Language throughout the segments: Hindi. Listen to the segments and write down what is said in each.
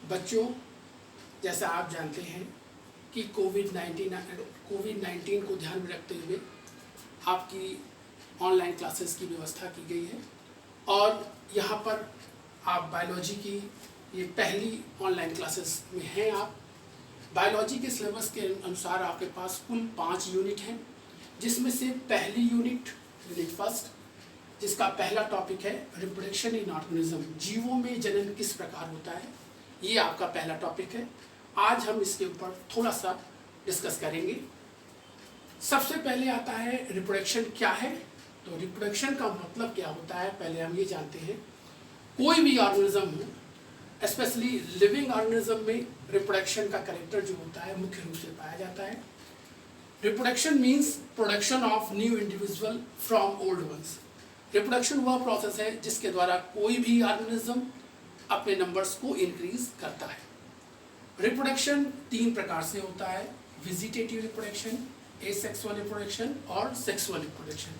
बच्चों, जैसा आप जानते हैं कि कोविड-19 को ध्यान में रखते हुए आपकी ऑनलाइन क्लासेस की व्यवस्था की गई है और यहाँ पर आप बायोलॉजी की ये पहली ऑनलाइन क्लासेस में हैं। आप बायोलॉजी के सिलेबस के अनुसार आपके पास कुल 5 यूनिट हैं, जिसमें से पहली यूनिट फर्स्ट, जिसका पहला टॉपिक है रिप्रोडक्शन इन ऑर्गेनिज्म, जीवों में जनन किस प्रकार होता है, ये आपका पहला टॉपिक है। आज हम इसके ऊपर थोड़ा सा डिस्कस करेंगे। सबसे पहले आता है रिप्रोडक्शन क्या है। तो रिप्रोडक्शन का मतलब क्या होता है, पहले हम ये जानते हैं। कोई भी ऑर्गेनिज्म हो, स्पेशली लिविंग ऑर्गेनिज्म में रिप्रोडक्शन का कैरेक्टर जो होता है मुख्य रूप से पाया जाता है। Reproduction means production of new individual from old ones. Reproduction वह प्रोसेस है जिसके द्वारा कोई भी ऑर्गेनिज्म अपने नंबर्स को इंक्रीज करता है। रिप्रोडक्शन 3 प्रकार से होता है: वेजिटेटिव रिप्रोडक्शन, एसेक्सुअल रिप्रोडक्शन और सेक्सुअल रिप्रोडक्शन।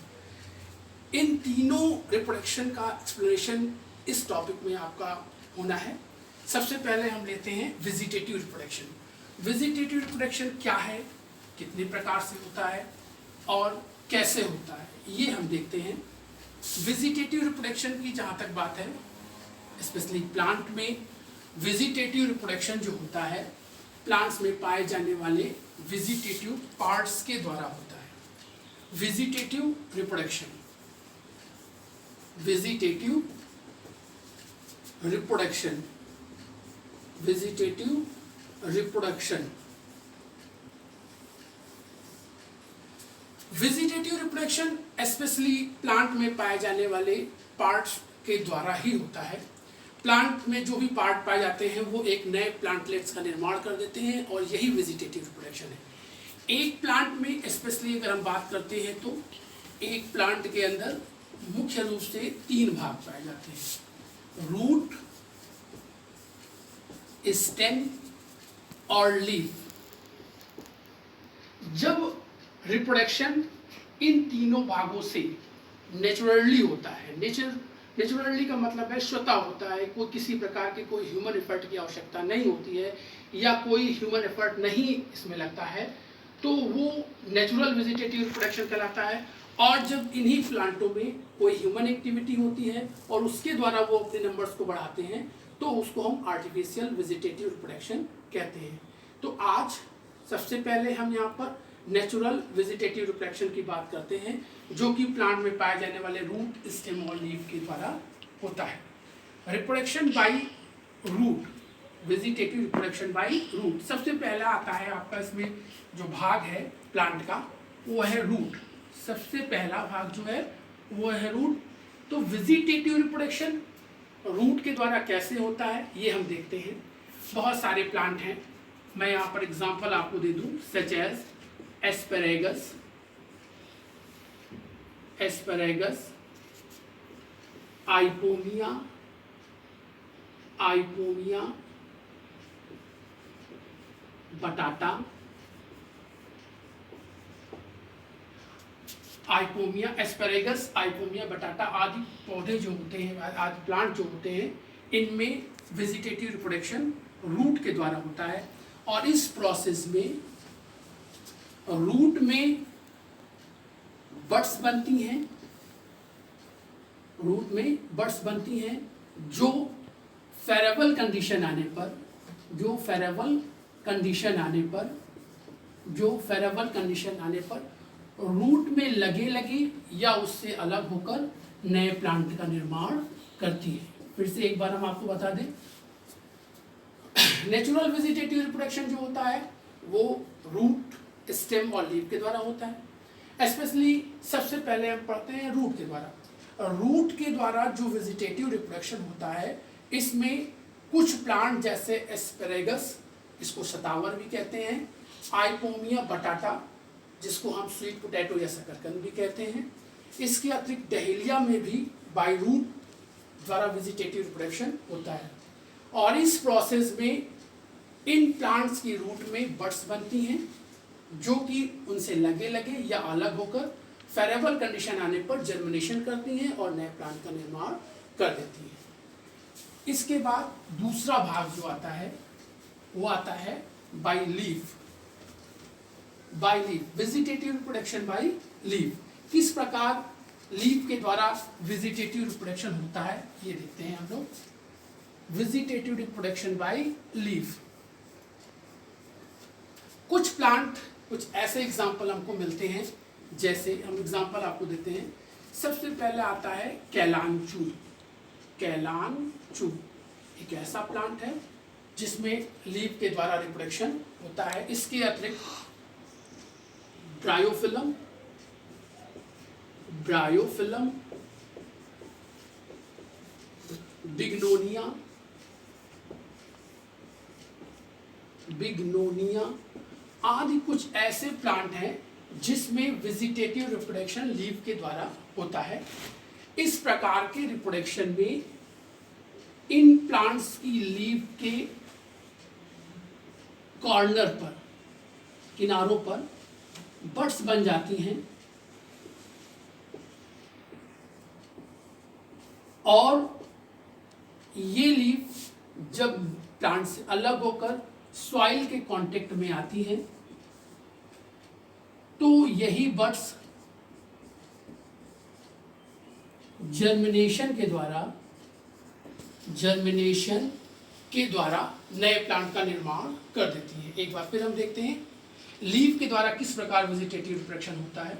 इन तीनों रिप्रोडक्शन का एक्सप्लेनेशन इस टॉपिक में आपका होना है। सबसे पहले हम लेते हैं वेजिटेटिव रिप्रोडक्शन। वेजिटेटिव रिप्रोडक्शन क्या है, कितने प्रकार से होता है और कैसे होता है, ये हम देखते हैं। वेजिटेटिव रिप्रोडक्शन की जहाँ तक बात है, स्पेशली प्लांट में वेजिटेटिव रिप्रोडक्शन जो होता है प्लांट्स में पाए जाने वाले वेजिटेटिव पार्ट्स के द्वारा होता है। Vegetative reproduction, vegetative reproduction, vegetative reproduction. Vegetative reproduction specially plant में पाए जाने वाले पार्ट्स के द्वारा ही होता है। प्लांट में जो भी पार्ट पाए जाते हैं वो एक नए प्लांटलेट्स का निर्माण कर देते हैं और यही वेजिटेटिव रिप्रोडक्शन है। एक प्लांट में स्पेशली अगर हम बात करते हैं तो एक प्लांट के अंदर मुख्य रूप से 3 भाग पाए जाते हैं: रूट, स्टेम और लीफ। जब रिप्रोडक्शन इन तीनों भागों से नेचुरली होता है, नेचुरली का मतलब है स्वतः होता है, कोई किसी प्रकार के कोई ह्यूमन एफर्ट की आवश्यकता नहीं होती है या कोई ह्यूमन एफर्ट नहीं इसमें लगता है, तो वो नेचुरल वेजिटेटिव रिप्रोडक्शन कहलाता है। और जब इन्हीं प्लांटों में कोई ह्यूमन एक्टिविटी होती है और उसके द्वारा वो अपने नंबर्स को बढ़ाते हैं तो उसको हम आर्टिफिशियल वेजिटेटिव रिप्रोडक्शन कहते हैं। तो आज सबसे पहले हम यहाँ पर नेचुरल वेजिटेटिव रिप्रोडक्शन की बात करते हैं, जो कि प्लांट में पाए जाने वाले रूट, स्टेम और लीफ के द्वारा होता है। Reproduction by root, vegetative reproduction by root. सबसे पहला आता है आपका इसमें जो भाग है प्लांट का, वो है रूट। सबसे पहला भाग जो है वो है रूट। तो वेजिटेटिव रिप्रोडक्शन रूट के द्वारा कैसे होता है ये हम देखते हैं। बहुत सारे प्लांट हैं, मैं यहाँ पर एग्जांपल आपको दे दूँ, सच एज एस्पैरेगस, आइपोमिया, बटाटा, आइपोमिया, एस्पैरेगस, आइपोमिया, बटाटा आदि पौधे जो होते हैं, आदि प्लांट जो होते हैं, इनमें वेजिटेटिव रिप्रोडक्शन रूट के द्वारा होता है। और इस प्रोसेस में रूट में बड्स बनती हैं, रूट में बड्स बनती हैं जो फेरेबल कंडीशन आने पर, रूट में लगे या उससे अलग होकर नए प्लांट का निर्माण करती है। फिर से एक बार हम आपको बता दें, नेचुरल वेजिटेटिव रिप्रोडक्शन जो होता है वो रूट, स्टेम और लीफ के द्वारा होता है। स्पेशली सबसे पहले हम पढ़ते हैं रूट के द्वारा। रूट के द्वारा जो वेजिटेटिव रिप्रोडक्शन होता है, इसमें कुछ प्लांट जैसे एस्पैरेगस, इसको शतावर भी कहते हैं, आइपोमिया, बटाटा, जिसको हम स्वीट पोटैटो या शकरकंद भी कहते हैं, इसके अतिरिक्त डहेलिया में भी बाय रूट द्वारा वेजिटेटिव रिप्रोडक्शन होता है। और इस प्रोसेस में इन प्लांट्स की रूट में बड्स बनती हैं जो कि उनसे लगे या अलग होकर फेरेबल कंडीशन आने पर जर्मिनेशन करती हैं और नए प्लांट का निर्माण कर देती हैं। इसके बाद दूसरा भाग जो आता है वो आता है by leaf, vegetative reproduction by leaf. किस प्रकार लीफ के द्वारा वेजिटेटिव रिप्रोडक्शन होता है ये देखते हैं हम लोग। वेजिटेटिव रिप्रोडक्शन बाय लीफ, कुछ प्लांट, कुछ ऐसे एग्जाम्पल हमको मिलते हैं, जैसे हम एग्जाम्पल आपको देते हैं। सबसे पहले आता है कैलांचू। कैलांचू एक ऐसा प्लांट है जिसमें लीफ के द्वारा रिप्रोडक्शन होता है। इसके अतिरिक्त ब्रायोफिलम, बिग्नोनिया आदि कुछ ऐसे प्लांट हैं जिसमें वेजिटेटिव रिप्रोडक्शन लीफ के द्वारा होता है। इस प्रकार के रिप्रोडक्शन में इन प्लांट्स की लीफ के कॉर्नर पर, किनारों पर बड्स बन जाती हैं और ये लीफ जब प्लांट से अलग होकर सॉइल के कांटेक्ट में आती हैं तो यही बड्स जर्मिनेशन के द्वारा नए प्लांट का निर्माण कर देती है। एक बार फिर हम देखते हैं लीफ के द्वारा किस प्रकार वेजिटेटिव रिप्रोडक्शन होता है।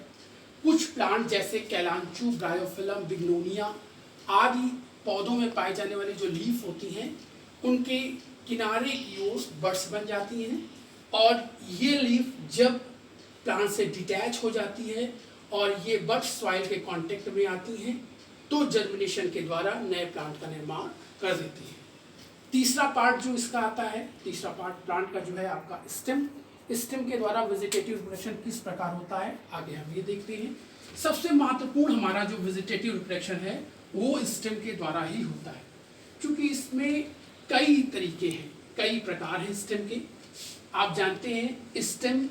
कुछ प्लांट जैसे कैलांचू, ब्रायोफिलम, बिग्नोनिया आदि पौधों में पाए जाने वाली जो लीफ होती हैं उनके किनारे की ओर बड्स बन जाती हैं और ये लीफ जब प्लांट से डिटैच हो जाती है और ये बड्स सॉइल के कांटेक्ट में आती हैं तो जर्मिनेशन के द्वारा नए प्लांट का निर्माण कर देती है। तीसरा पार्ट जो इसका आता है, तीसरा पार्ट प्लांट का जो है आपका स्टेम के द्वारा वेजिटेटिव रिप्रोडक्शन किस प्रकार होता है आगे हम ये देखते हैं। सबसे महत्वपूर्ण हमारा जो वेजिटेटिव रिप्रोडक्शन है वो स्टेम के द्वारा ही होता है, क्योंकि इसमें कई तरीके हैं, कई प्रकार हैं स्टेम के। आप जानते हैं स्टेम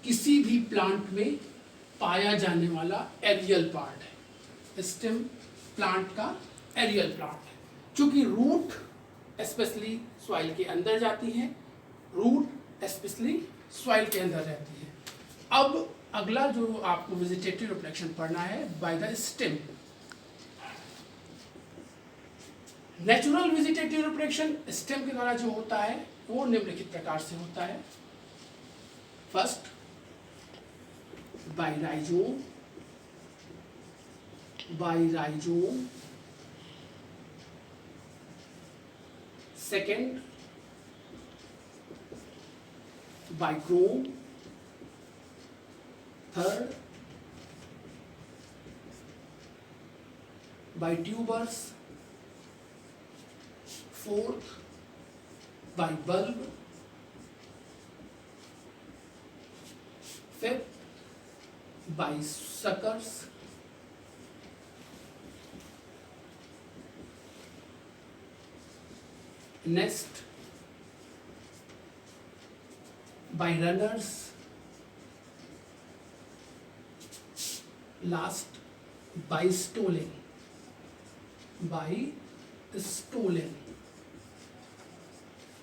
किसी भी प्लांट में पाया जाने वाला एरियल पार्ट है। स्टेम प्लांट का एरियल पार्ट है, क्योंकि रूट स्पेशली सॉइल के अंदर जाती है, रूट स्पेशली सॉइल के अंदर रहती है। अब अगला जो आपको वेजिटेटिव रिप्रोडक्शन पढ़ना है by the stem. Natural vegetative reproduction stem के द्वारा जो होता है वो निम्नलिखित प्रकार से होता है। First by rhizome, second by corm, third by tubers, fourth by bulb, fifth by suckers, next by runners, last by stolon,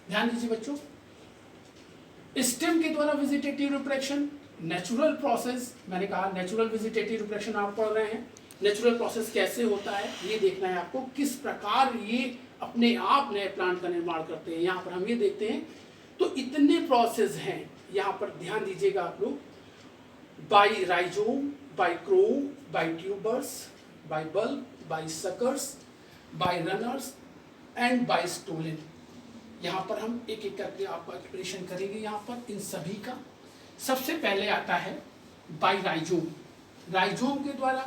ध्यान दीजिए बच्चों, स्टेम के द्वारा वेजिटेटिव रिप्रोडक्शन नेचुरल प्रोसेस, मैंने कहा नेचुरल वेजिटेटिव रिप्रोडक्शन आप पढ़ रहे हैं। नेचुरल प्रोसेस कैसे होता है ये देखना है आपको, किस प्रकार ये अपने आप नए प्लांट का निर्माण करते हैं। यहाँ पर हम ये देखते हैं तो इतने प्रोसेस हैं, यहाँ पर ध्यान दीजिएगा आप लोग। By rhizome, by corm, by tubers, by bulb, by suckers, by runners and by stolon. यहाँ पर हम एक एक करके आपको एक्सप्लेनेशन करेंगे। यहाँ पर इन सभी का सबसे पहले आता है बाय राइजोम। राइजोम के द्वारा,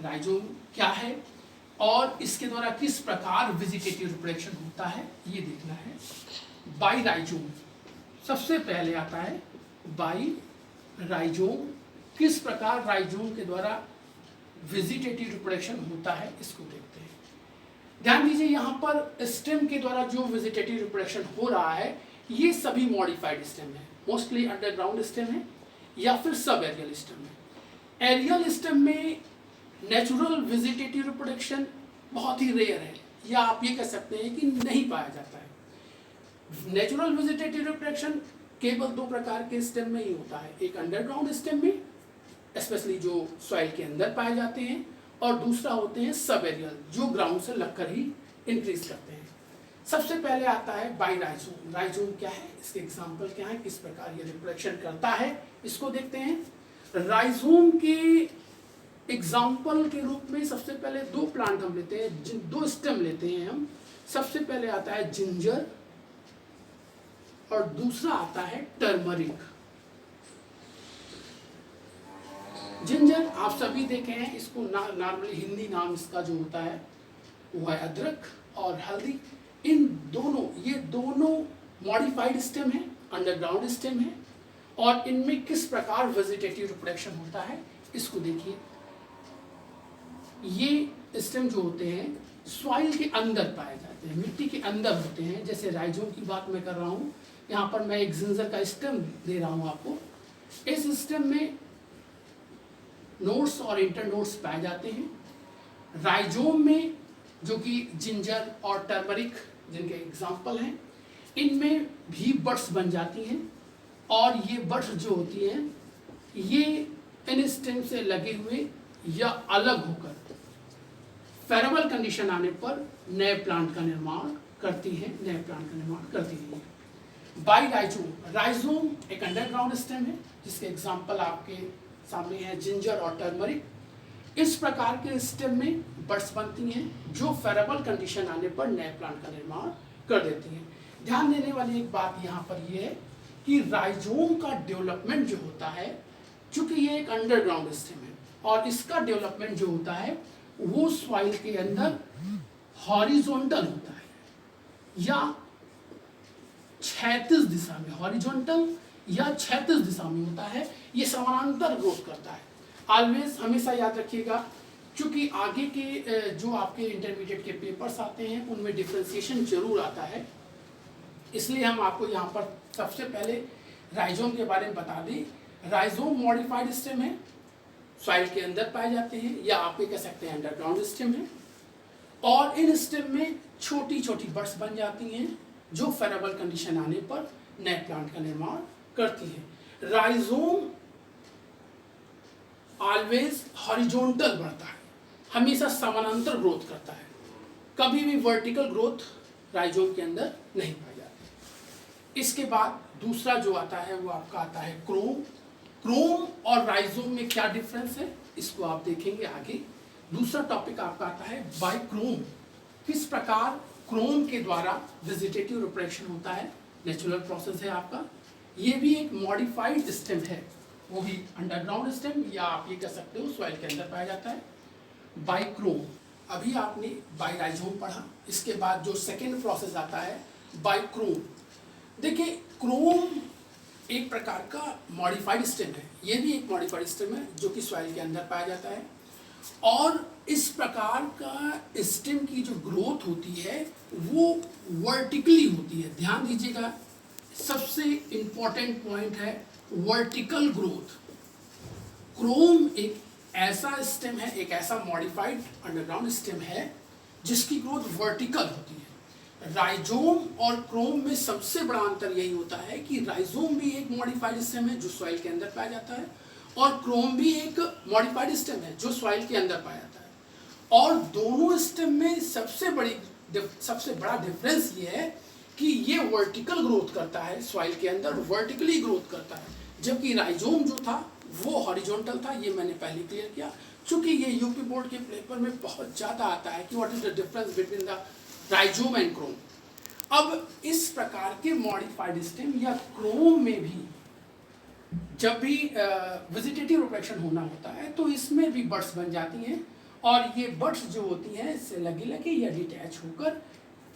राइजोम क्या है और इसके द्वारा किस प्रकार वेजिटेटिव रिप्रोडक्शन होता है ये देखना है। बाय राइजोम सबसे पहले आता है बाय राइजोम। किस प्रकार राइजोम के द्वारा वेजिटेटिव रिप्रोडक्शन होता है इसको देखते हैं। ध्यान दीजिए यहाँ पर स्टेम के द्वारा जो वेजिटेटिव रिप्रोडक्शन हो रहा है ये सभी मॉडिफाइड स्टेम है, मोस्टली अंडरग्राउंड स्टेम है या फिर सब एरियल स्टेम है। एरियल स्टेम में नेचुरल वेजिटेटिव रिप्रोडक्शन बहुत ही रेयर है, या आप ये कह सकते हैं कि नहीं पाया जाता है। नेचुरल वेजिटेटिव रिप्रोडक्शन केवल दो प्रकार के स्टेम में ही होता है, एक अंडरग्राउंड स्टेम में स्पेशली जो सॉइल के अंदर पाए जाते हैं, और दूसरा होते हैं सब एरियल जो ग्राउंड से लगकर ही इंक्रीज करते हैं। सबसे पहले आता है बाई राइजोम। राइजोम क्या है, इसके एग्जाम्पल क्या है, किस प्रकार ये रिप्रोडक्शन करता है, इसको देखते हैं। राइजोम के एग्जाम्पल के रूप में सबसे पहले दो प्लांट हम लेते हैं, दो स्टेम लेते हैं हम। सबसे पहले आता है जिंजर और दूसरा आता है टर्मरिक। जिंजर आप सभी देखे हैं, इसको नॉर्मली हिंदी नाम इसका जो होता है वो है अदरक, और हल्दी। इन दोनों, ये दोनों मॉडिफाइड स्टेम है, अंडरग्राउंड स्टेम है, और इनमें किस प्रकार वेजिटेटिव रिप्रोडक्शन होता है इसको देखिए। ये स्टेम जो होते हैं सॉइल के अंदर पाए जाते हैं, मिट्टी के अंदर होते हैं। जैसे राइजोम की बात मैं कर रहा हूँ, यहाँ पर मैं एक जिंजर का स्टेम दे रहा हूँ आपको। इस स्टेम में नोड्स और इंटरनोड्स पाए जाते हैं। राइजोम में जो कि जिंजर और टर्मरिक जिनके एग्जाम्पल हैं, इनमें भी बड्स बन जाती हैं, और ये बड्स जो होती हैं ये इन स्टेम से लगे हुए या अलग होकर फेरेबल कंडीशन आने पर नए प्लांट का निर्माण करती हैं, बाई राइजोम। राइजोम एक अंडरग्राउंड स्टेम है जिसके एग्जाम्पल आपके सामने है जिंजर और टर्मरिक। इस प्रकार के स्टेम में बड्स बनती हैं जो फेरेबल कंडीशन आने पर नए प्लांट का निर्माण कर देती हैं। ध्यान देने वाली एक बात यहाँ पर यह है कि राइजोम का डेवलपमेंट जो होता है, चूंकि ये एक अंडरग्राउंड स्टेम है, और इसका डेवलपमेंट जो होता है वो सॉइल के अंदर हॉरिजॉन्टल होता है या क्षैतिज दिशा में, हॉरिजॉन्टल या क्षैतिज दिशा में होता है। ये समानांतर ग्रोथ करता है। ऑलवेज हमेशा याद रखिएगा, क्योंकि आगे के जो आपके इंटरमीडिएट के पेपर्स आते हैं उनमें डिफ्रेंसिएशन जरूर आता है, इसलिए हम आपको यहाँ पर सबसे पहले राइजोम के बारे में बता दें। राइजोम मॉडिफाइड स्टेम है, सॉइल के अंदर पाए जाते हैं, या आप ये कह सकते हैं अंडरग्राउंड स्टेम है, और इन स्टेम में छोटी छोटी बड्स बन जाती हैं जो फेरेबल कंडीशन आने पर नए प्लांट का निर्माण करती है। राइजोम ऑलवेज हॉरिजॉन्टल बढ़ता है, हमेशा समानांतर ग्रोथ करता है, कभी भी वर्टिकल ग्रोथ राइजोम के अंदर नहीं पाई जाती। इसके बाद दूसरा जो आता है वो आपका आता है क्रोम। क्रोम और राइजोम में क्या डिफरेंस है इसको आप देखेंगे आगे। दूसरा टॉपिक आपका आता है बाइक्रोम, किस प्रकार क्रोम के द्वारा वेजिटेटिव रिप्रोडक्शन होता है, नेचुरल प्रोसेस है आपका। ये भी एक मॉडिफाइड स्टेम है, वो भी अंडरग्राउंड स्टेम, या आप ये कह सकते हो सॉइल के अंदर पाया जाता है। बाइक्रोम, अभी आपने बाइराइजोम पढ़ा, इसके बाद जो सेकेंड प्रोसेस आता है बाइक्रोम। देखिए क्रोम एक प्रकार का मॉडिफाइड स्टेम है, ये भी एक मॉडिफाइड स्टेम है जो कि सॉइल के अंदर पाया जाता है, और इस प्रकार का स्टेम की जो ग्रोथ होती है वो वर्टिकली होती है। ध्यान दीजिएगा, सबसे इंपॉर्टेंट पॉइंट है वर्टिकल ग्रोथ। क्रोम एक ऐसा स्टेम है, एक ऐसा मॉडिफाइड अंडरग्राउंड स्टेम है जिसकी ग्रोथ वर्टिकल होती है। राइजोम और क्रोम में सबसे बड़ा अंतर यही होता है कि राइजोम भी एक मॉडिफाइड स्टेम है जो सॉइल के अंदर पाया जाता है, और क्रोम भी एक मॉडिफाइड स्टेम है जो सॉइल के अंदर पाया जाता है। और दोनों स्टेम में सबसे बड़ा डिफरेंस ये है कि ये वर्टिकल ग्रोथ करता है, सॉइल के अंदर वर्टिकली ग्रोथ करता है, जबकि राइजोम जो था वो हॉरिजॉन्टल था। ये मैंने पहले क्लियर किया, चूंकि ये यूपी बोर्ड के पेपर में बहुत ज़्यादा आता है कि what is the difference between the rhizome and Chrome. अब इस प्रकार के मॉडिफाइड स्टेम या क्रोम में भी जब भी वेजिटेटिव रिप्रोडक्शन होना होता है तो इसमें भी बड्स बन जाती हैं, और ये बड्स जो होती हैं इससे लगी लगी या डिटैच होकर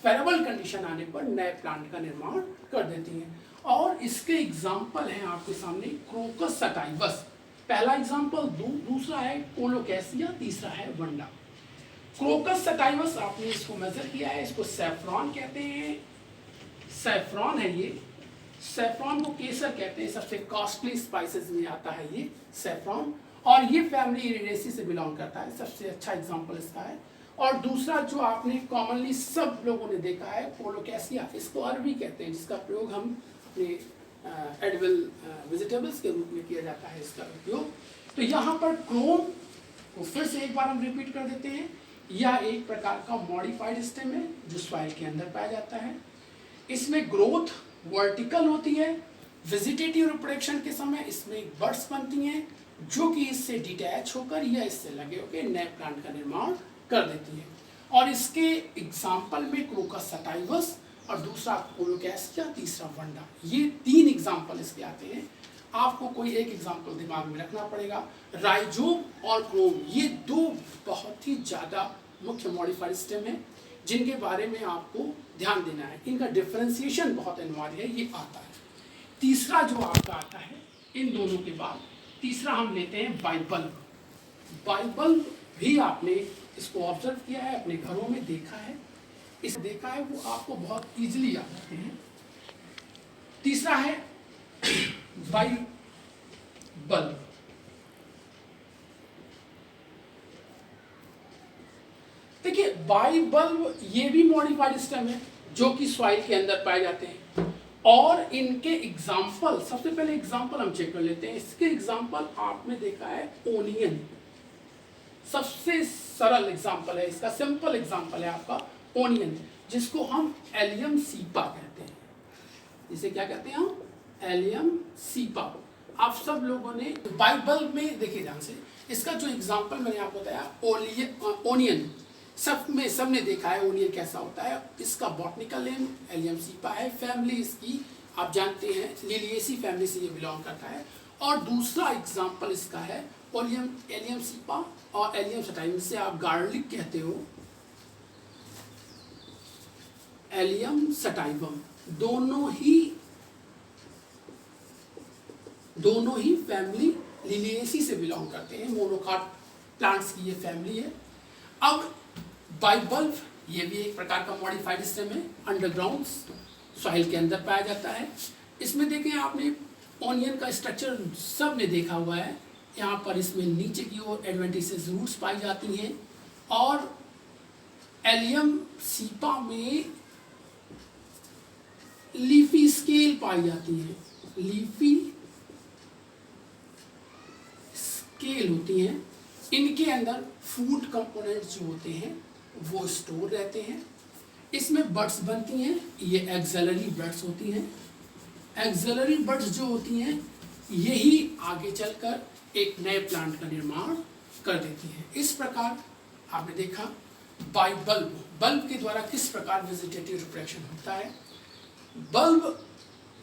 फेरेबल कंडीशन आने पर नए प्लांट का निर्माण कर देती हैं। और इसके एग्जाम्पल हैं आपके सामने क्रोकस सटाइवस, पहला एग्जाम्पल, दूसरा है कोलोकैसिया, तीसरा है वंडा। क्रोकस सटाइवस आपने इसको मेजर किया है, इसको सैफ्रॉन कहते हैं, सैफ्रॉन है ये, सैफ्रॉन को केसर कहते हैं, सबसे कॉस्टली स्पाइसेस में आता है ये सैफ्रॉन, और ये फैमिली इरिडेसी से बिलोंग करता है, सबसे अच्छा एग्जांपल इसका है। और दूसरा जो आपने कॉमनली सब लोगों ने देखा है कोलोकैसिया, इसको अरबी कहते हैं, जिसका प्रयोग हम अपने एडिबल वेजिटेबल्स के रूप में किया जाता है इसका उपयोग। तो यहाँ पर क्रोम को फिर से एक बार हम रिपीट कर देते हैं, यह एक प्रकार का मॉडिफाइड स्टेम है जो सॉइल के अंदर पाया जाता है। इसमें ग्रोथ वर्टिकल होती है, वेजिटेटिव रिप्रोडक्शन के समय इसमें बड्स बनती हैं जो कि इससे डिटैच होकर या इससे लगे होकर नए प्लांट का निर्माण कर देती है। और इसके एग्जाम्पल में क्रोकस सटाइवस और दूसरा कोलोकैसिया, तीसरा वंडा, ये 3 एग्जाम्पल इसके आते हैं। आपको कोई एक एग्जाम्पल दिमाग में रखना पड़ेगा। राइजोम और क्रोम ये 2 बहुत ही ज़्यादा मुख्य मॉडिफाइड स्टेम है जिनके बारे में आपको ध्यान देना है। इनका डिफरेंशिएशन बहुत अनिवार्य है, ये आता है। तीसरा जो आपका आता है इन दोनों के बाद, तीसरा हम लेते हैं बाइबल्ब। बाइबल्ब भी आपने इसको ऑब्जर्व किया है, अपने घरों में देखा है, इसे देखा है, वो आपको बहुत इजीली याद रखते हैं। तीसरा है बाइबल्ब। देखिए बाइबल्ब ये भी मॉडिफाइड स्टेम है जो कि सॉइल के अंदर पाए जाते हैं और इनके एग्जाम्पल, सबसे पहले एग्जाम्पल हम चेक कर लेते हैं। इसके एग्जाम्पल आपने देखा है ओनियन, सबसे सरल एग्जाम्पल है इसका, सिंपल एग्जाम्पल है आपका ओनियन, जिसको हम एलियम सीपा कहते हैं। इसे क्या कहते हैं हम? Allium cepa. आप सब लोगों ने बाइबल्ब में देखिए ध्यान से, इसका जो एग्जाम्पल मैंने आपको बताया ओनियन, सबने देखा है ओनियन कैसा होता है। इसका बॉटनिकल नेम एलियम सीपा है, फैमिली इसकी आप जानते हैं लिलिएसी फैमिली से ये बिलोंग करता है। और दूसरा एग्जाम्पल इसका है एलियम सीपा और एलियम सटाइवम, से आप गार्लिक कहते हो, एलियम सटाइवम, दोनों ही फैमिली लिलिएसी से बिलोंग करते हैं, मोनोकाट प्लांट्स की ये फैमिली है। अब बाइबल्ब ये भी एक प्रकार का मॉडिफाइड स्टेम है, अंडरग्राउंड सॉइल के अंदर पाया जाता है। इसमें देखें आपने ओनियन का स्ट्रक्चर सब ने देखा हुआ है। यहाँ पर इसमें नीचे की ओर एडवेंटिसेस रूट्स पाई जाती हैं और एलियम सीपा में लीफी स्केल पाई जाती है, लीफी स्केल होती हैं। इनके अंदर फूड कंपोनेंट्स जो होते हैं वो स्टोर रहते हैं। इसमें बड्स बनती हैं, ये एक्सिलरी बड्स होती हैं। एक्सिलरी बड्स जो होती हैं यही आगे चलकर एक नए प्लांट का निर्माण कर देती हैं। इस प्रकार आपने देखा बल्ब के द्वारा किस प्रकार वेजिटेटिव रिप्रोडक्शन होता है। बल्ब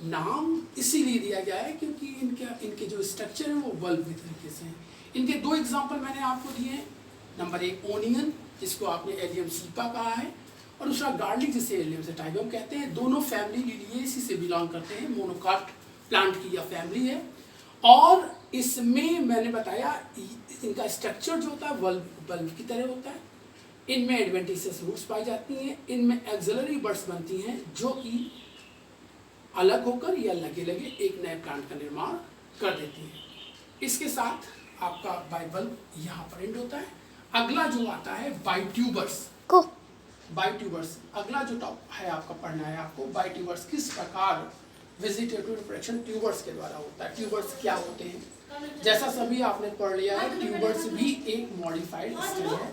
नाम इसीलिए दिया गया है क्योंकि इनके जो स्ट्रक्चर है वो बल्ब की तरीके से हैं। इनके 2 एग्जाम्पल मैंने आपको दिए हैं। नंबर 1 ओनियन, जिसको आपने एलियम सीपा कहा है, और दूसरा गार्लिक, जिसे एलियम सटाइवम कहते हैं। दोनों फैमिली लिलिएसी से बिलोंग करते हैं, मोनोकाट प्लांट की यह फैमिली है। और इसमें मैंने बताया इनका स्ट्रक्चर जो होता है बल्ब की तरह होता है। इनमें एडवेंटिसेस रूट्स पाई जाती हैं, इनमें एक्सिलरी बड्स बनती हैं जो कि अलग होकर या लगे एक नए प्लांट का निर्माण कर देती हैं। इसके साथ आपका बाइबल्ब यहाँ पर एंड होता है। अगला जो आता है बाइट्यूबर्स। अगला जो टॉप है आपका पढ़ना है आपको बाइट्यूबर्स, किस प्रकार वेजिटेटिव रिप्रोडक्शन ट्यूबर्स के द्वारा होता है। ट्यूबर्स क्या होते हैं? जैसा सभी आपने पढ़ लिया है, ट्यूबर्स भी एक मॉडिफाइड स्टेम है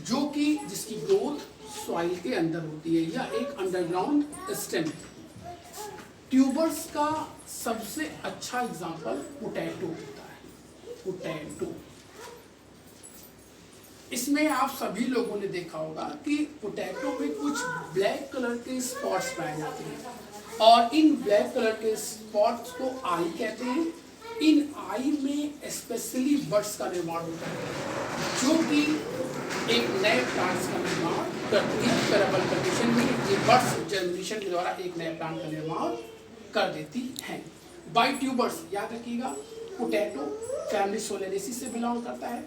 जो कि जिसकी ग्रोथ सॉइल के अंदर होती है या एक अंडरग्राउंड स्टेम है। ट्यूबर्स का सबसे अच्छा एग्जांपल पोटैटो होता है। पोटैटो, इसमें आप सभी लोगों ने देखा होगा कि पोटैटो में कुछ ब्लैक कलर के स्पॉट्स पाए जाते हैं और इन ब्लैक कलर के स्पॉट्स को आई कहते हैं। इन आई में स्पेशली बड्स का निर्माण होता है जो कि एक नए प्लांट्स का निर्माण करती है। फेरेबल कंडीशन में ये बड्स जर्मिनेशन के द्वारा एक नए प्लांट का निर्माण कर देती हैं। बाइट्यूबर्स याद रखिएगा, पोटैटो फैमिली सोलेनेसी से बिलोंग करता है,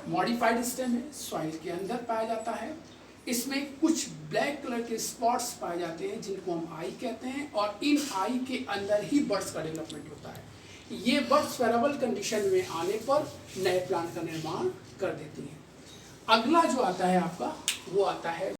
मॉडिफाइड स्टेम है, सॉइल के अंदर पाया जाता है। इसमें कुछ ब्लैक कलर के स्पॉट्स पाए जाते हैं जिनको हम आई कहते हैं और इन आई के अंदर ही बड्स का डेवलपमेंट होता है। ये बड्स फेरेबल कंडीशन में आने पर नए प्लांट का निर्माण कर देती हैं। अगला जो आता है आपका वो आता है